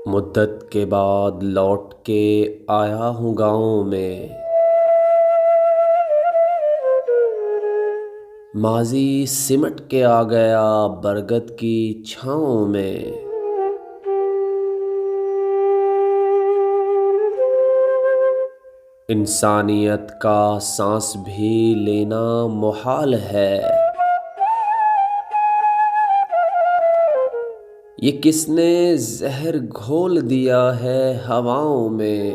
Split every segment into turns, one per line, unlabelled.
मुद्दत के बाद लौट के आया हूँ गाँव में। माजी सिमट के आ गया बरगद की छाँव में। इंसानियत का सांस भी लेना मुहाल है। ये किसने जहर घोल दिया है हवाओं में।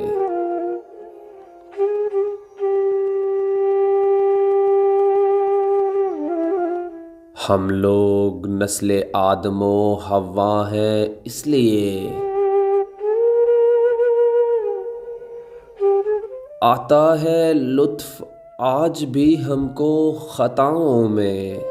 हम लोग नस्ले आदमो हव्वा हैं इसलिए आता है लुत्फ़ आज भी हमको ख़ताओं में।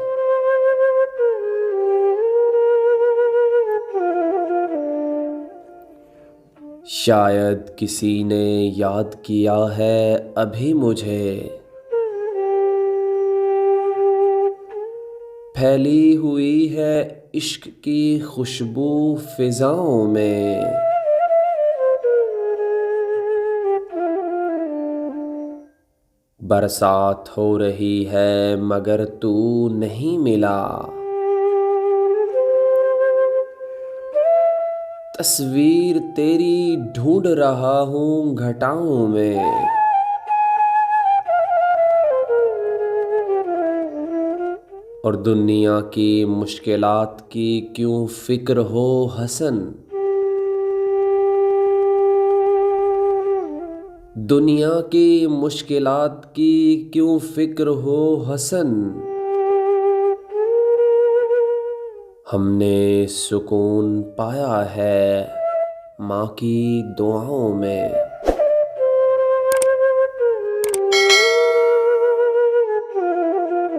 शायद किसी ने याद किया है अभी मुझे। फैली हुई है इश्क की खुशबू फिजाओं में। बरसात हो रही है मगर तू नहीं मिला। तस्वीर तेरी ढूंढ रहा हूँ घटाओं में। और दुनिया की मुश्किलात की क्यों फिक्र हो हसन। दुनिया की मुश्किलात की क्यों फिक्र हो हसन। हमने सुकून पाया है माँ की दुआओं में।